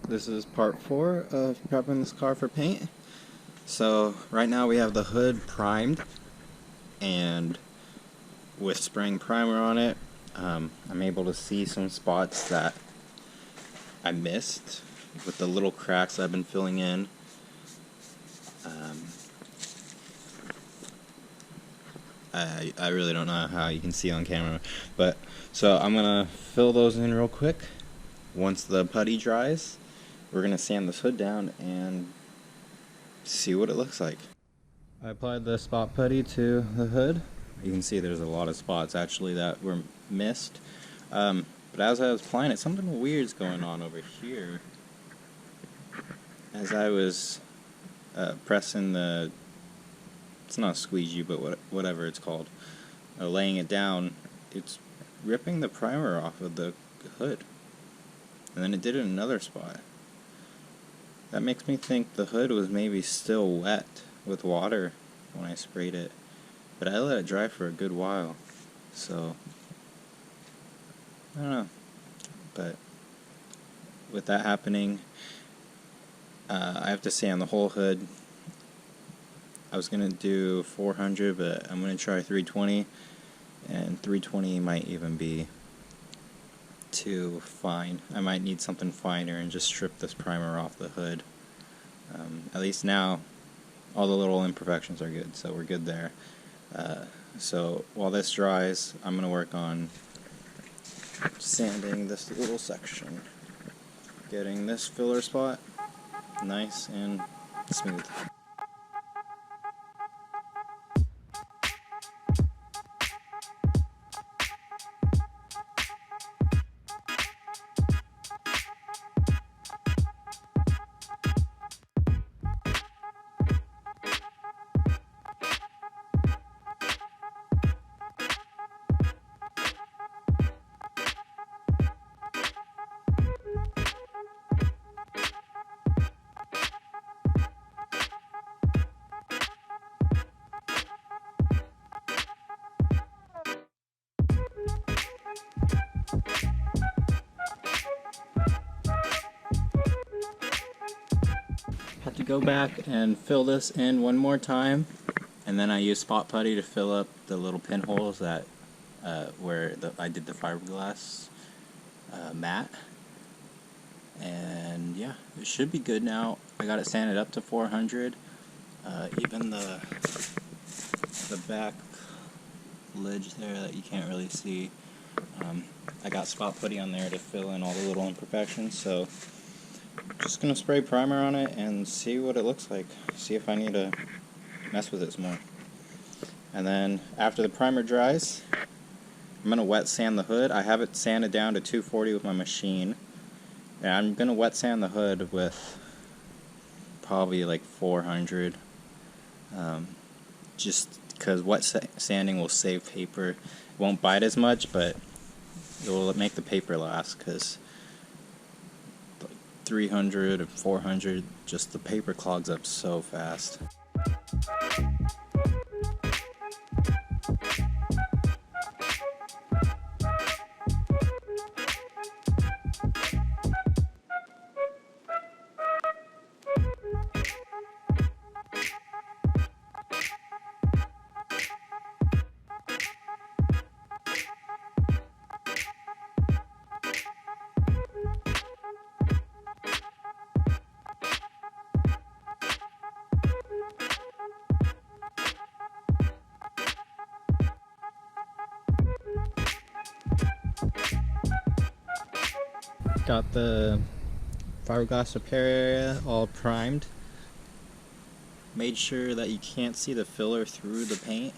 This is part 4 of prepping this car for paint. So right now we have the hood primed, and with spraying primer on it, I'm able to see some spots that I missed with the little cracks I've been filling in. I really don't know how you can see on camera, but so I'm gonna fill those in real quick. Once the putty dries, we're gonna sand this hood down and see what it looks like. I applied the spot putty to the hood. You can see there's a lot of spots actually that were missed. But as I was applying it, something weird's going on over here. As I was pressing the, it's not a squeegee, but whatever it's called, laying it down, it's ripping the primer off of the hood. And then it did it in another spot. That makes me think the hood was maybe still wet with water when I sprayed it. But I let it dry for a good while. So, I don't know. But with that happening, I have to sand the whole hood. I was going to do 400, but I'm going to try 320. And 320 might even be too fine. I might need something finer and just strip this primer off the hood. At least now all the little imperfections are good, so we're good there. So while this dries, I'm going to work on sanding this little section, getting this filler spot nice and smooth. Have to go back and fill this in one more time, and then I use spot putty to fill up the little pinholes that where I did the fiberglass mat. And yeah, it should be good now. I got it sanded up to 400. Even the back ledge there that you can't really see, I got spot putty on there to fill in all the little imperfections. So just gonna spray primer on it and see what it looks like. See if I need to mess with it some more. And then after the primer dries, I'm gonna wet sand the hood. I have it sanded down to 240 with my machine. And I'm gonna wet sand the hood with probably like 400. Just because wet sanding will save paper. It won't bite as much, but it will make the paper last, because 300 or 400, just the paper clogs up so fast. Got the fiberglass repair area all primed. Made sure that you can't see the filler through the paint.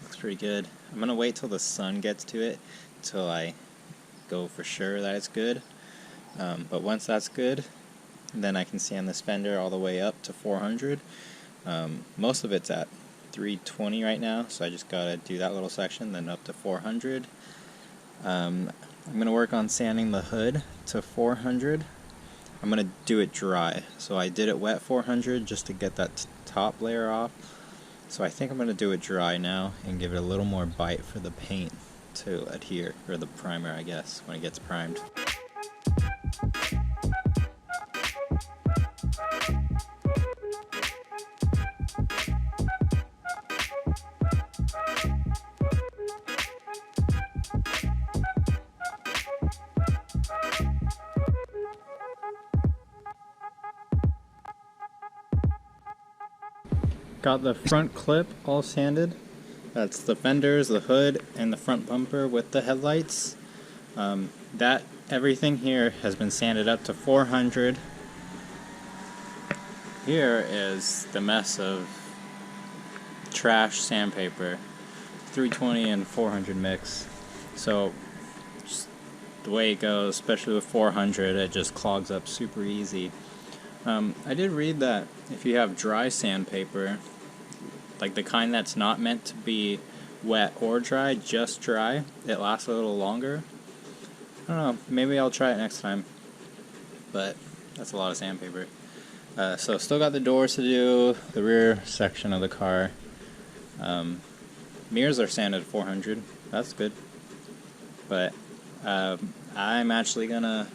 Looks pretty good. I'm gonna wait till the sun gets to it till I go for sure that it's good. But once that's good, then I can sand this fender all the way up to 400. Most of it's at 320 right now, so I just gotta do that little section, then up to 400. I'm going to work on sanding the hood to 400. I'm going to do it dry. So I did it wet 400 just to get that top layer off. So I think I'm going to do it dry now and give it a little more bite for the paint to adhere, or the primer I guess, when it gets primed. Got the front clip all sanded. That's the fenders, the hood, and the front bumper with the headlights. Everything here has been sanded up to 400. Here is the mess of trash sandpaper, 320 and 400 mix. So just the way it goes, especially with 400, it just clogs up super easy. I did read that if you have dry sandpaper, like the kind that's not meant to be wet or dry, just dry, it lasts a little longer. I don't know, maybe I'll try it next time, but that's a lot of sandpaper. So still got the doors to do, the rear section of the car. Mirrors are sanded 400, that's good. But I'm actually gonna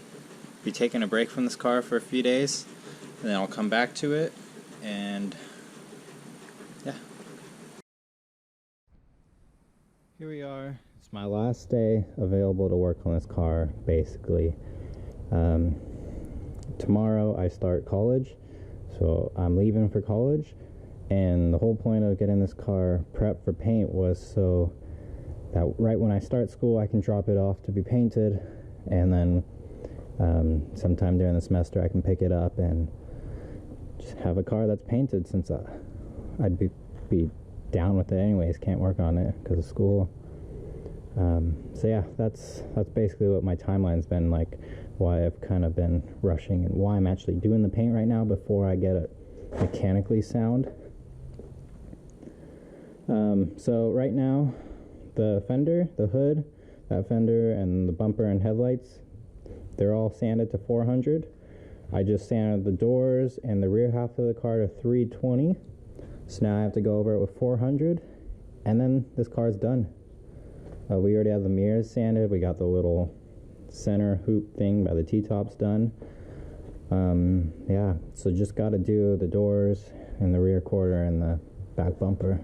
be taking a break from this car for a few days, and then I'll come back to it, and yeah. Here we are. It's my last day available to work on this car, basically. Tomorrow I start college, so I'm leaving for college, and the whole point of getting this car prepped for paint was so that right when I start school I can drop it off to be painted, and then sometime during the semester I can pick it up and just have a car that's painted, since I'd be down with it anyways, can't work on it because of school. So yeah, that's basically what my timeline's been like, why I've kind of been rushing, and why I'm actually doing the paint right now before I get it mechanically sound. So right now, the fender, the hood, that fender, and the bumper and headlights, they're all sanded to 400. I just sanded the doors and the rear half of the car to 320. So now I have to go over it with 400, and then this car's done. We already have the mirrors sanded. We got the little center hoop thing by the T-tops done. Yeah, so just got to do the doors and the rear quarter and the back bumper.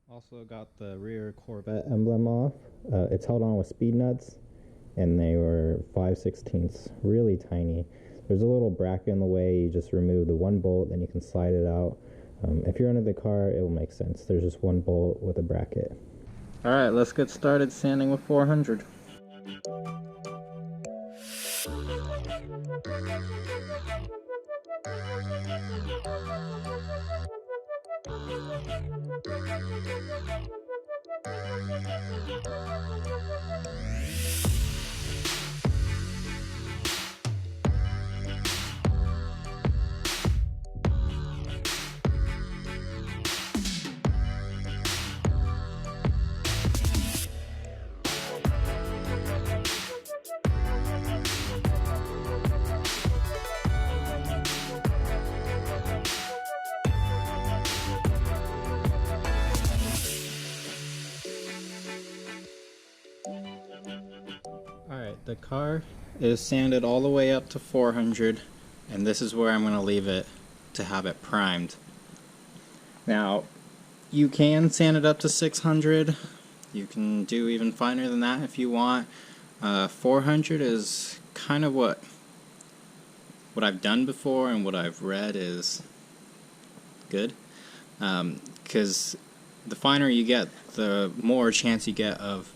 Also got the rear Corvette emblem off. It's held on with speed nuts, and they were 5/16, really tiny. There's a little bracket in the way. You just remove the one bolt, then you can slide it out. If you're under the car, it will make sense. There's just one bolt with a bracket. Alright, let's get started sanding with 400. Alright, the car is sanded all the way up to 400, and this is where I'm going to leave it to have it primed. Now, you can sand it up to 600, you can do even finer than that if you want. 400 is kind of what I've done before, and what I've read is good, because the finer you get, the more chance you get of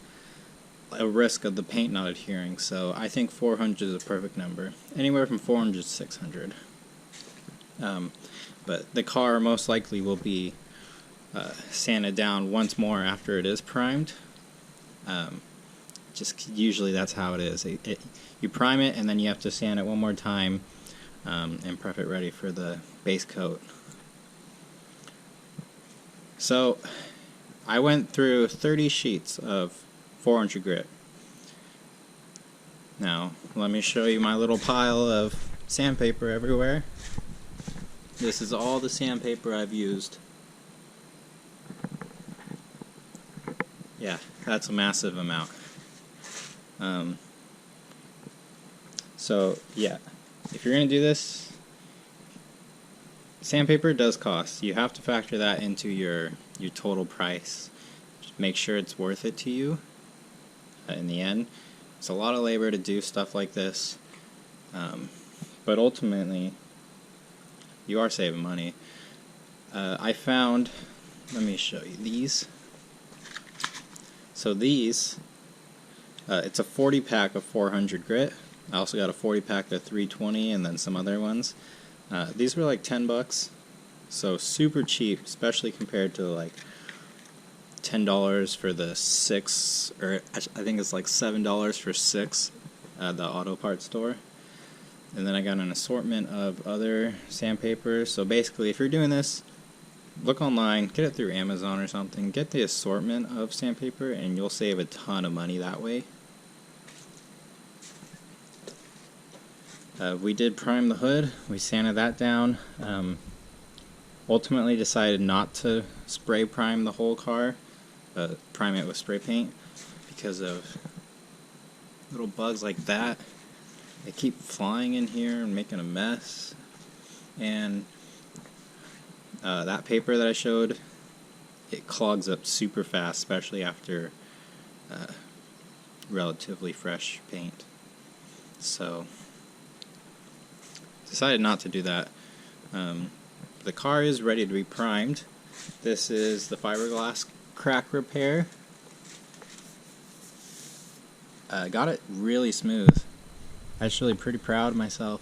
a risk of the paint not adhering. So I think 400 is a perfect number, anywhere from 400 to 600. But the car most likely will be sanded down once more after it is primed. Just usually that's how it is. You prime it, and then you have to sand it one more time and prep it ready for the base coat. So I went through 30 sheets of 400 grit. Now let me show you my little pile of sandpaper everywhere. This is all the sandpaper I've used. Yeah, that's a massive amount. So yeah, if you're going to do this, sandpaper does cost. You have to factor that into your total price. Just make sure it's worth it to you in the end. It's a lot of labor to do stuff like this, but ultimately you are saving money. I found, let me show you these. So these, it's a 40 pack of 400 grit. I also got a 40 pack of 320 and then some other ones. These were like $10, so super cheap, especially compared to like $10 for the 6, or I think it's like $7 for 6 at the auto parts store. And then I got an assortment of other sandpapers. So basically, if you're doing this, look online, get it through Amazon or something, get the assortment of sandpaper, and you'll save a ton of money that way. We did prime the hood, we sanded that down. Ultimately decided not to spray prime the whole car, prime it with spray paint, because of little bugs like that. They keep flying in here and making a mess. And that paper that I showed, it clogs up super fast, especially after relatively fresh paint. So decided not to do that. The car is ready to be primed. This is the fiberglass crack repair. Got it really smooth. Actually pretty proud of myself,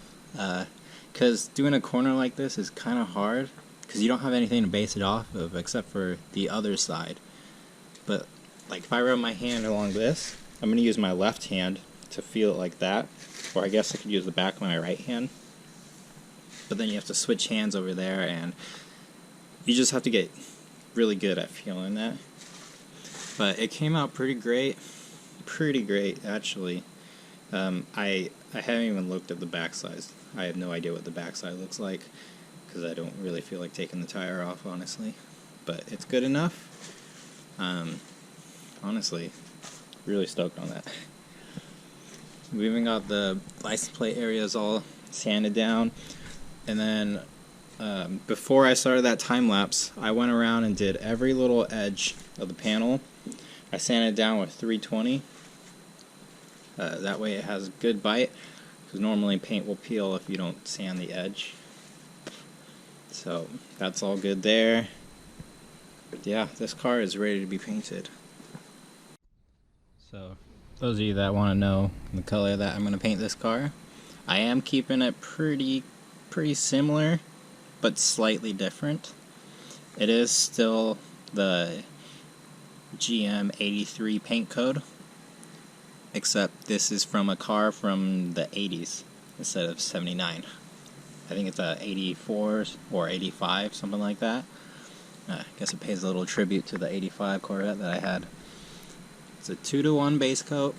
because doing a corner like this is kind of hard because you don't have anything to base it off of except for the other side. But like if I rub my hand along this, I'm going to use my left hand to feel it like that, or I guess I could use the back of my right hand. But then you have to switch hands over there, and you just have to get really good at feeling that. But it came out pretty great actually. I haven't even looked at the backside. I have no idea what the backside looks like because I don't really feel like taking the tire off, honestly. But it's good enough. Honestly, really stoked on that. We even got the license plate areas all sanded down. And then before I started that time lapse, I went around and did every little edge of the panel. I sanded it down with 320. That way it has a good bite, because normally paint will peel if you don't sand the edge. So that's all good there. But yeah, this car is ready to be painted. So those of you that want to know the color that I'm going to paint this car, I am keeping it pretty similar, but slightly different. It is still the GM 83 paint code, except this is from a car from the 80s instead of 79. I think it's a 84 or 85, something like that. I guess it pays a little tribute to the 85 Corvette that I had. It's a 2-to-1 base coat.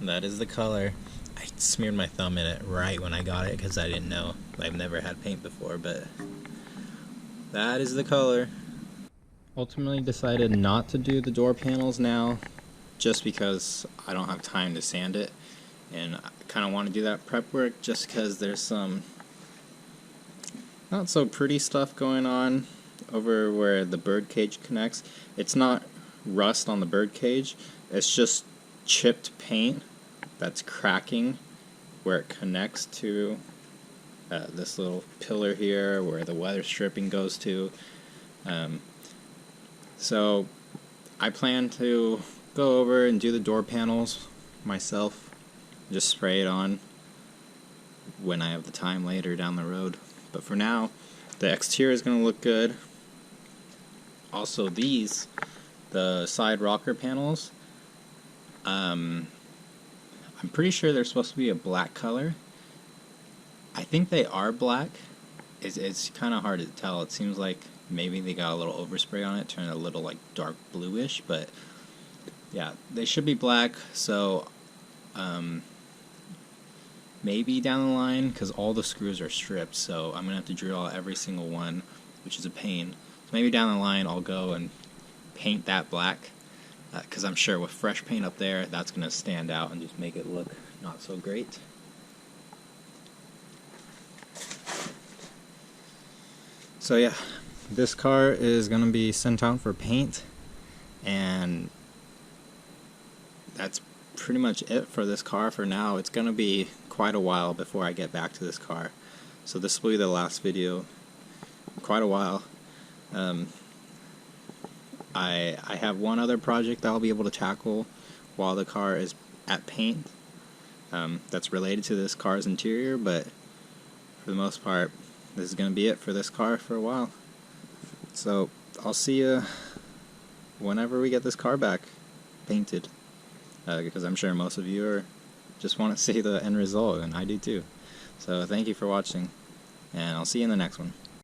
That is the color. I smeared my thumb in it right when I got it because I didn't know. I've never had paint before, but that is the color. Ultimately decided not to do the door panels now, just because I don't have time to sand it, and I kind of want to do that prep work just because there's some not so pretty stuff going on over where the bird cage connects. It's not rust on the bird cage, it's just chipped paint that's cracking where it connects to this little pillar here where the weather stripping goes to. So I plan to go over and do the door panels myself, just spray it on when I have the time later down the road. But for now, the exterior is going to look good. Also these, the side rocker panels, I'm pretty sure they're supposed to be a black color. I think they are black. It's kind of hard to tell. It seems like maybe they got a little overspray on it, turned it a little like dark bluish, but yeah, they should be black. So maybe down the line, because all the screws are stripped, so I'm gonna have to drill out every single one, which is a pain. So maybe down the line I'll go and paint that black. because I'm sure with fresh paint up there, that's going to stand out and just make it look not so great. So yeah, this car is going to be sent out for paint, and that's pretty much it for this car for now. It's going to be quite a while before I get back to this car, so this will be the last video. Quite a while. I have one other project that I'll be able to tackle while the car is at paint, that's related to this car's interior, but for the most part, this is going to be it for this car for a while. So I'll see you whenever we get this car back painted, because I'm sure most of you just want to see the end result, and I do too. So thank you for watching, and I'll see you in the next one.